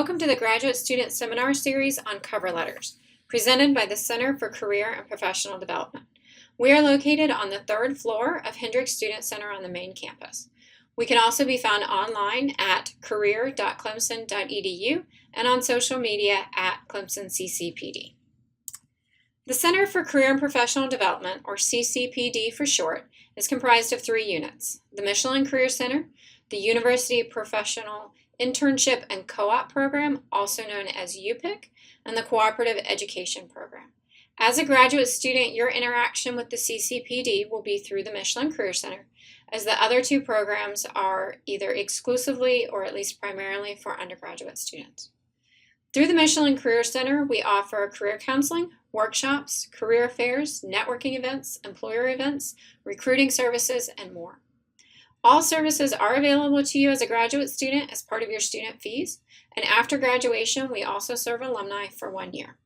Welcome to the Graduate Student Seminar Series on Cover Letters, presented by the Center for Career and Professional Development. We are located on the third floor of Hendricks Student Center on the main campus. We can also be found online at career.clemson.edu and on social media at ClemsonCCPD. The Center for Career and Professional Development, or CCPD for short, is comprised of 3 units: the Michelin Career Center, the University Professional Internship and Co-op Program, also known as UPIC, and the Cooperative Education Program. As a graduate student, your interaction with the CCPD will be through the Michelin Career Center, as the other 2 programs are either exclusively or at least primarily for undergraduate students. Through the Michelin Career Center, we offer career counseling, workshops, career fairs, networking events, employer events, recruiting services, and more. All services are available to you as a graduate student as part of your student fees, and after graduation, we also serve alumni for 1 year.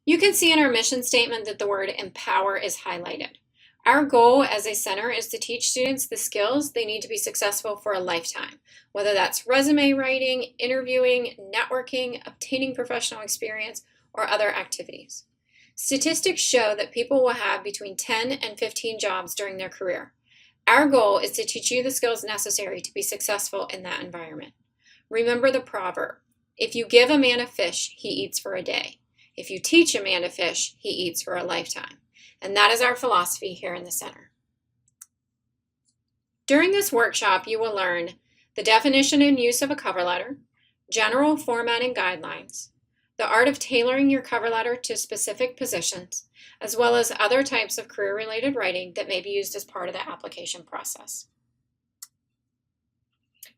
You can see in our mission statement that the word empower is highlighted. Our goal as a center is to teach students the skills they need to be successful for a lifetime, whether that's resume writing, interviewing, networking, obtaining professional experience, or other activities. Statistics show that people will have between 10 and 15 jobs during their career. Our goal is to teach you the skills necessary to be successful in that environment. Remember the proverb, if you give a man a fish, he eats for a day. If you teach a man to fish, he eats for a lifetime. And that is our philosophy here in the center. During this workshop, you will learn the definition and use of a cover letter, general formatting guidelines, the art of tailoring your cover letter to specific positions, as well as other types of career-related writing that may be used as part of the application process.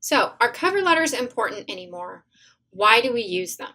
So, are cover letters important anymore? Why do we use them?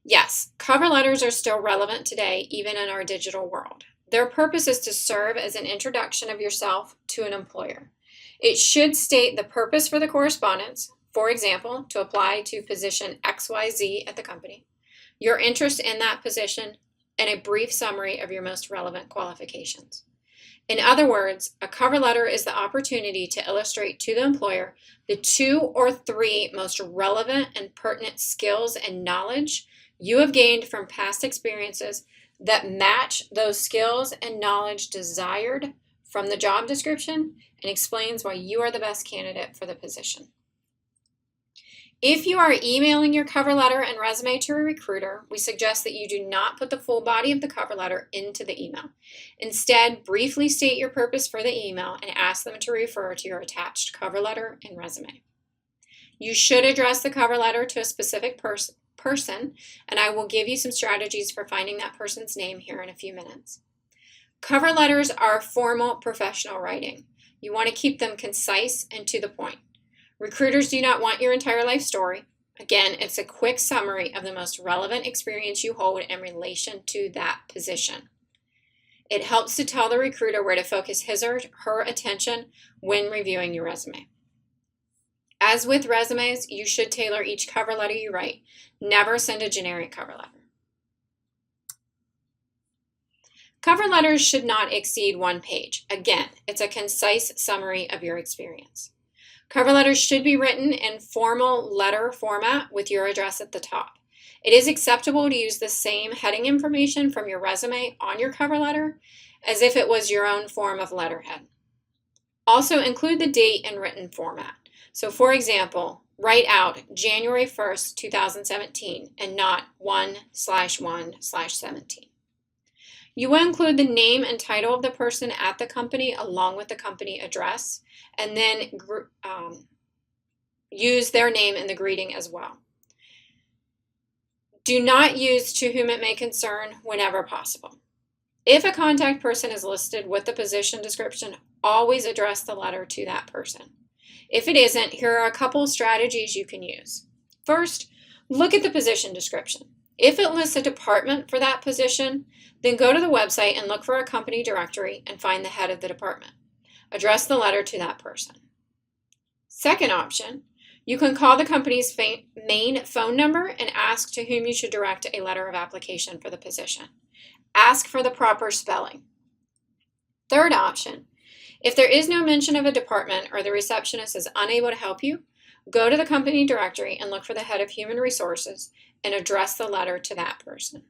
Yes, cover letters are still relevant today, even in our digital world. Their purpose is to serve as an introduction of yourself to an employer. It should state the purpose for the correspondence, for example, to apply to position XYZ at the company, your interest in that position, and a brief summary of your most relevant qualifications. In other words, a cover letter is the opportunity to illustrate to the employer the 2 or 3 most relevant and pertinent skills and knowledge you have gained from past experiences that match those skills and knowledge desired from the job description and explains why you are the best candidate for the position. If you are emailing your cover letter and resume to a recruiter, we suggest that you do not put the full body of the cover letter into the email. Instead, briefly state your purpose for the email and ask them to refer to your attached cover letter and resume. You should address the cover letter to a specific person, and I will give you some strategies for finding that person's name here in a few minutes. Cover letters are formal professional writing. You want to keep them concise and to the point. Recruiters do not want your entire life story. Again, it's a quick summary of the most relevant experience you hold in relation to that position. It helps to tell the recruiter where to focus his or her attention when reviewing your resume. As with resumes, you should tailor each cover letter you write. Never send a generic cover letter. Cover letters should not exceed 1 page. Again, it's a concise summary of your experience. Cover letters should be written in formal letter format with your address at the top. It is acceptable to use the same heading information from your resume on your cover letter as if it was your own form of letterhead. Also include the date in written format. So for example, write out January 1st, 2017 and not 1/1/17. You will include the name and title of the person at the company along with the company address, and then use their name in the greeting as well. Do not use to whom it may concern whenever possible. If a contact person is listed with the position description, always address the letter to that person. If it isn't, here are a couple of strategies you can use. First, look at the position description. If it lists a department for that position, then go to the website and look for a company directory and find the head of the department. Address the letter to that person. Second option, you can call the company's main phone number and ask to whom you should direct a letter of application for the position. Ask for the proper spelling. Third option, if there is no mention of a department or the receptionist is unable to help you, Go to the company directory and look for the head of human resources and address the letter to that person.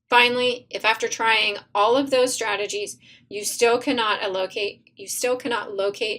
Finally, if after trying all of those strategies you still cannot locate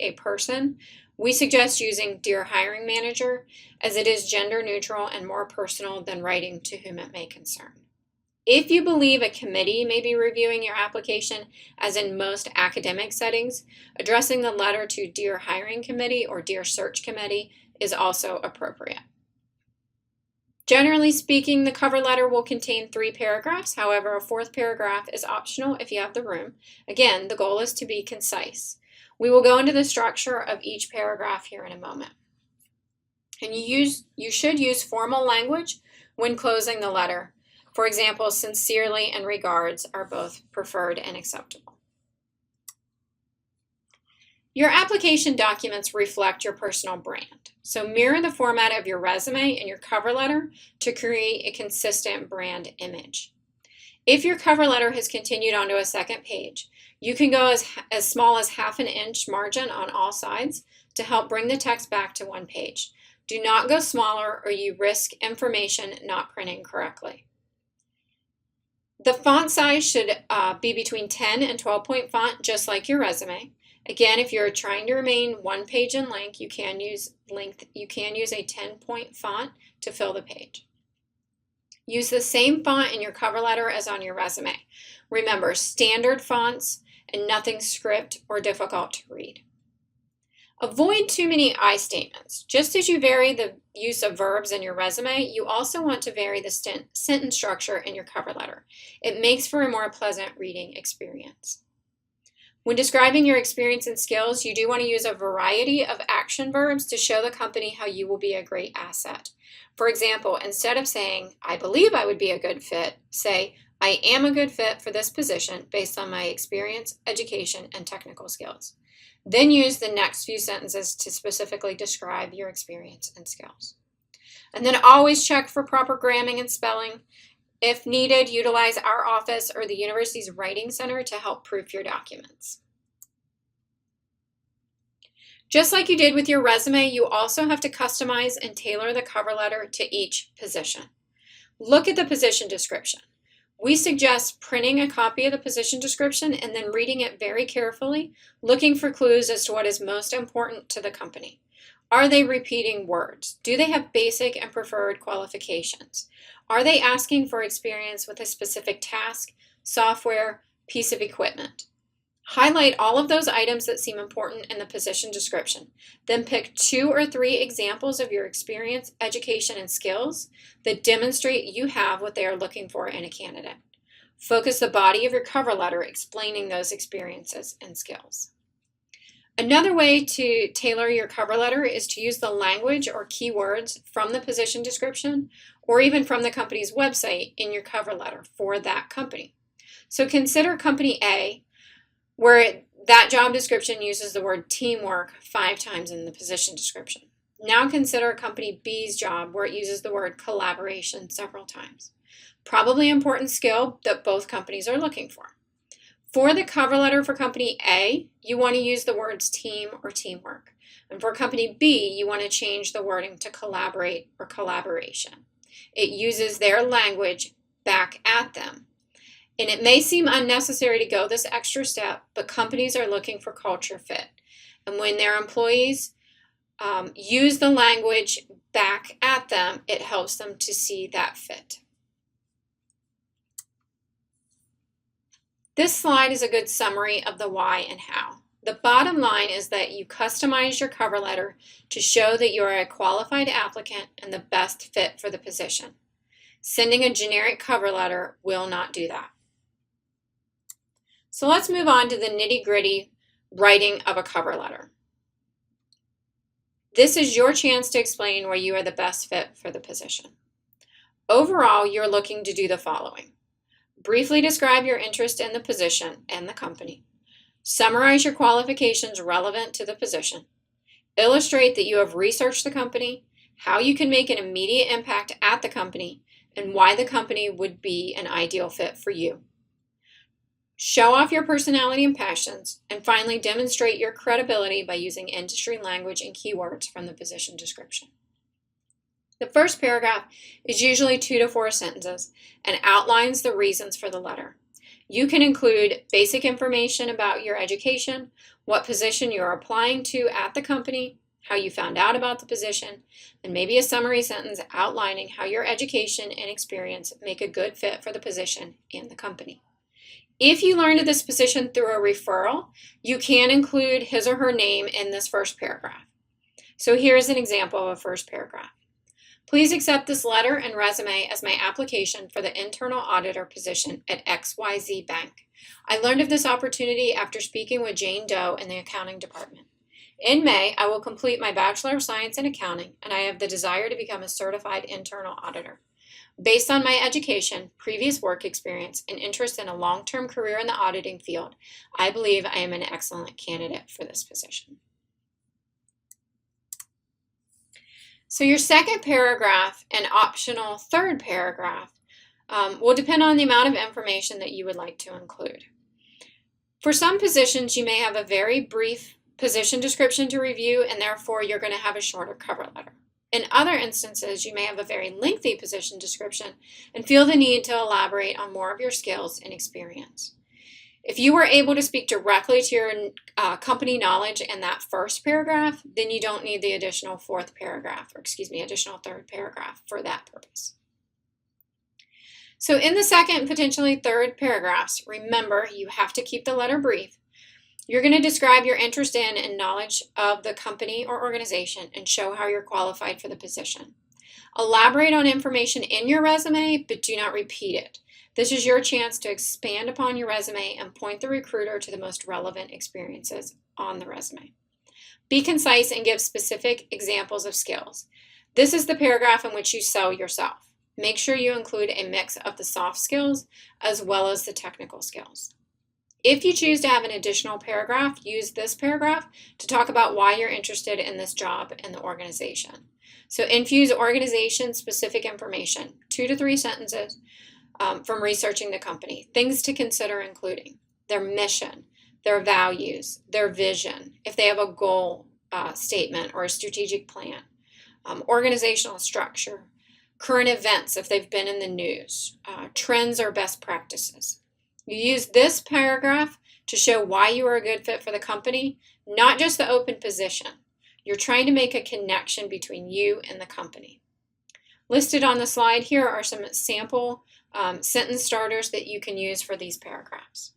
a person, we suggest using Dear Hiring Manager, as it is gender neutral and more personal than writing to whom it may concern. If you believe a committee may be reviewing your application, as in most academic settings, addressing the letter to Dear Hiring Committee or Dear Search Committee is also appropriate. Generally speaking, the cover letter will contain 3 paragraphs. However, a 4th paragraph is optional if you have the room. Again, the goal is to be concise. We will go into the structure of each paragraph here in a moment. And you should use formal language when closing the letter. For example, sincerely and regards are both preferred and acceptable. Your application documents reflect your personal brand. So mirror the format of your resume and your cover letter to create a consistent brand image. If your cover letter has continued onto a 2nd page, you can go as small as 1/2 inch margin on all sides to help bring the text back to 1 page. Do not go smaller or you risk information not printing correctly. The font size should be between 10 and 12-point font, just like your resume. Again, if you're trying to remain 1 page in length, you can use a 10-point font to fill the page. Use the same font in your cover letter as on your resume. Remember, standard fonts and nothing script or difficult to read. Avoid too many I statements. Just as you vary the use of verbs in your resume, you also want to vary the sentence structure in your cover letter. It makes for a more pleasant reading experience. When describing your experience and skills, you do want to use a variety of action verbs to show the company how you will be a great asset. For example, instead of saying, I believe I would be a good fit, say, I am a good fit for this position based on my experience, education, and technical skills. Then use the next few sentences to specifically describe your experience and skills. And then always check for proper grammar and spelling. If needed, utilize our office or the university's writing center to help proof your documents. Just like you did with your resume, you also have to customize and tailor the cover letter to each position. Look at the position description. We suggest printing a copy of the position description and then reading it very carefully, looking for clues as to what is most important to the company. Are they repeating words? Do they have basic and preferred qualifications? Are they asking for experience with a specific task, software, piece of equipment? Highlight all of those items that seem important in the position description. Then pick 2 or 3 examples of your experience, education, and skills that demonstrate you have what they are looking for in a candidate. Focus the body of your cover letter explaining those experiences and skills. Another way to tailor your cover letter is to use the language or keywords from the position description or even from the company's website in your cover letter for that company. So consider company A, where that job description uses the word teamwork 5 times in the position description. Now consider company B's job, where it uses the word collaboration several times. Probably an important skill that both companies are looking for. For the cover letter for company A, you want to use the words team or teamwork. And for company B, you want to change the wording to collaborate or collaboration. It uses their language back at them. And it may seem unnecessary to go this extra step, but companies are looking for culture fit. And when their employees use the language back at them, it helps them to see that fit. This slide is a good summary of the why and how. The bottom line is that you customize your cover letter to show that you are a qualified applicant and the best fit for the position. Sending a generic cover letter will not do that. So let's move on to the nitty-gritty writing of a cover letter. This is your chance to explain why you are the best fit for the position. Overall, you're looking to do the following. Briefly describe your interest in the position and the company. Summarize your qualifications relevant to the position. Illustrate that you have researched the company, how you can make an immediate impact at the company, and why the company would be an ideal fit for you. Show off your personality and passions. And finally, demonstrate your credibility by using industry language and keywords from the position description. The first paragraph is usually 2 to 4 sentences and outlines the reasons for the letter. You can include basic information about your education, what position you're applying to at the company, how you found out about the position, and maybe a summary sentence outlining how your education and experience make a good fit for the position and the company. If you learned of this position through a referral, you can include his or her name in this first paragraph. So here's an example of a first paragraph. Please accept this letter and resume as my application for the internal auditor position at XYZ Bank. I learned of this opportunity after speaking with Jane Doe in the accounting department. In May, I will complete my Bachelor of Science in Accounting, and I have the desire to become a certified internal auditor. Based on my education, previous work experience, and interest in a long-term career in the auditing field, I believe I am an excellent candidate for this position. So your second paragraph and optional third paragraph will depend on the amount of information that you would like to include. For some positions, you may have a very brief position description to review, and therefore you're going to have a shorter cover letter. In other instances, you may have a very lengthy position description and feel the need to elaborate on more of your skills and experience. If you were able to speak directly to your company knowledge in that first paragraph, then you don't need the additional additional third paragraph for that purpose. So in the second and potentially third paragraphs, remember you have to keep the letter brief. You're going to describe your interest in and knowledge of the company or organization and show how you're qualified for the position. Elaborate on information in your resume, but do not repeat it. This is your chance to expand upon your resume and point the recruiter to the most relevant experiences on the resume. Be concise and give specific examples of skills. This is the paragraph in which you sell yourself. Make sure you include a mix of the soft skills as well as the technical skills. If you choose to have an additional paragraph, use this paragraph to talk about why you're interested in this job and the organization. So infuse organization-specific information, 2 to 3 sentences, from researching the company. Things to consider including their mission, their values, their vision, if they have a goal statement or a strategic plan, organizational structure, current events if they've been in the news, trends or best practices. You use this paragraph to show why you are a good fit for the company, not just the open position. You're trying to make a connection between you and the company. Listed on the slide here are some sample sentence starters that you can use for these paragraphs.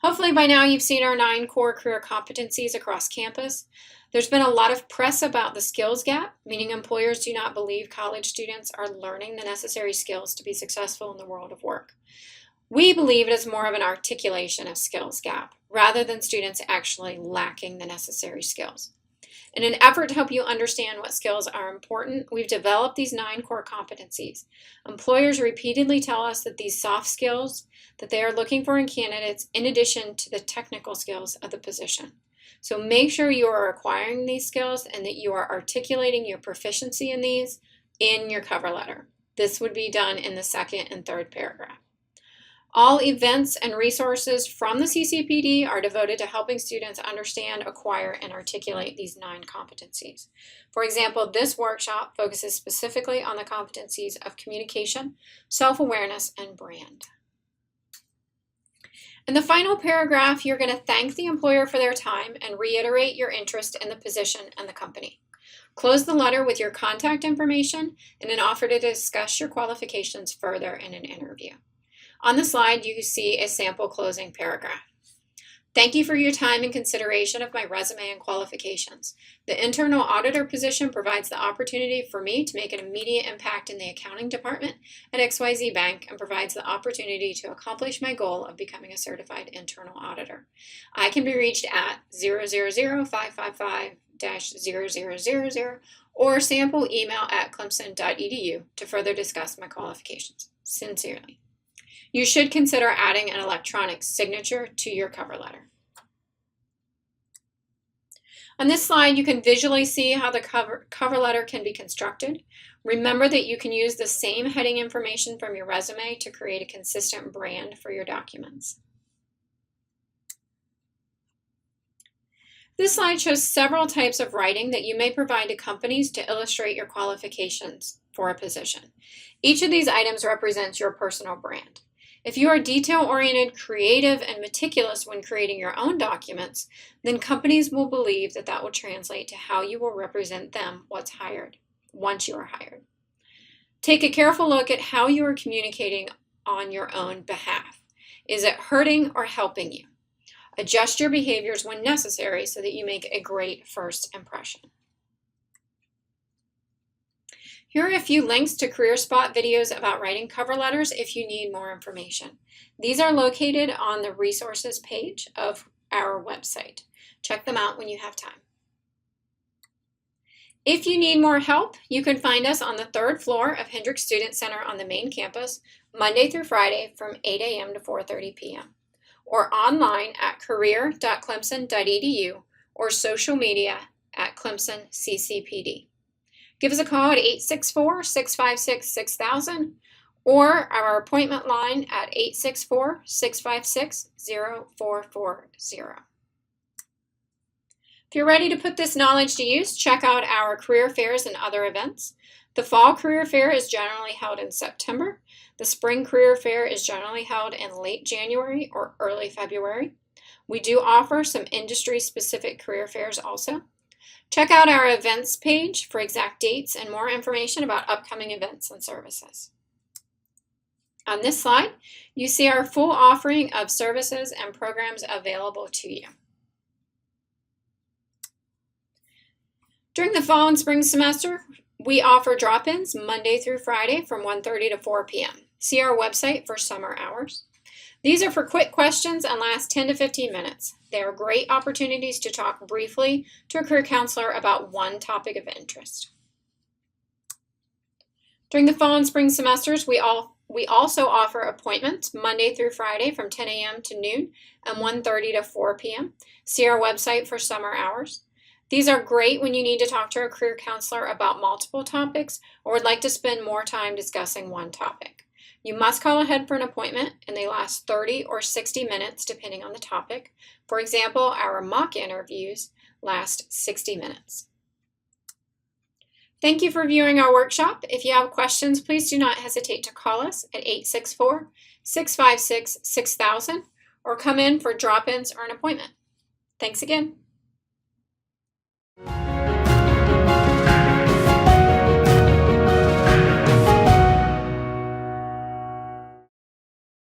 Hopefully by now you've seen our 9 core career competencies across campus. There's been a lot of press about the skills gap, meaning employers do not believe college students are learning the necessary skills to be successful in the world of work. We believe it is more of an articulation of skills gap rather than students actually lacking the necessary skills. In an effort to help you understand what skills are important, we've developed these 9 core competencies. Employers repeatedly tell us that these soft skills that they are looking for in candidates in addition to the technical skills of the position. So make sure you are acquiring these skills and that you are articulating your proficiency in these in your cover letter. This would be done in the second and third paragraph. All events and resources from the CCPD are devoted to helping students understand, acquire, and articulate these 9 competencies. For example, this workshop focuses specifically on the competencies of communication, self-awareness, and brand. In the final paragraph, you're going to thank the employer for their time and reiterate your interest in the position and the company. Close the letter with your contact information and an offer to discuss your qualifications further in an interview. On the slide, you see a sample closing paragraph. Thank you for your time and consideration of my resume and qualifications. The internal auditor position provides the opportunity for me to make an immediate impact in the accounting department at XYZ Bank and provides the opportunity to accomplish my goal of becoming a certified internal auditor. I can be reached at 000-555-0000 or sample email at clemson.edu to further discuss my qualifications. Sincerely. You should consider adding an electronic signature to your cover letter. On this slide, you can visually see how the cover letter can be constructed. Remember that you can use the same heading information from your resume to create a consistent brand for your documents. This slide shows several types of writing that you may provide to companies to illustrate your qualifications for a position. Each of these items represents your personal brand. If you are detail-oriented, creative, and meticulous when creating your own documents, then companies will believe that that will translate to how you will represent them once you are hired. Take a careful look at how you are communicating on your own behalf. Is it hurting or helping you? Adjust your behaviors when necessary so that you make a great first impression. Here are a few links to CareerSpot videos about writing cover letters if you need more information. These are located on the resources page of our website. Check them out when you have time. If you need more help, you can find us on the 3rd floor of Hendricks Student Center on the main campus, Monday through Friday from 8 a.m. to 4:30 p.m. or online at career.clemson.edu or social media at Clemson CCPD. Give us a call at 864-656-6000 or our appointment line at 864-656-0440. If you're ready to put this knowledge to use, check out our career fairs and other events. The Fall Career Fair is generally held in September. The Spring Career Fair is generally held in late January or early February. We do offer some industry-specific career fairs also. Check out our events page for exact dates and more information about upcoming events and services. On this slide, you see our full offering of services and programs available to you. During the fall and spring semester, we offer drop-ins Monday through Friday from 1:30 to 4 p.m. See our website for summer hours. These are for quick questions and last 10 to 15 minutes. They are great opportunities to talk briefly to a career counselor about one topic of interest. During the fall and spring semesters, we also offer appointments Monday through Friday from 10 a.m. to noon and 1:30 to 4 p.m. See our website for summer hours. These are great when you need to talk to a career counselor about multiple topics or would like to spend more time discussing one topic. You must call ahead for an appointment, and they last 30 or 60 minutes depending on the topic. For example, our mock interviews last 60 minutes. Thank you for viewing our workshop. If you have questions, please do not hesitate to call us at 864-656-6000 or come in for drop-ins or an appointment. Thanks again.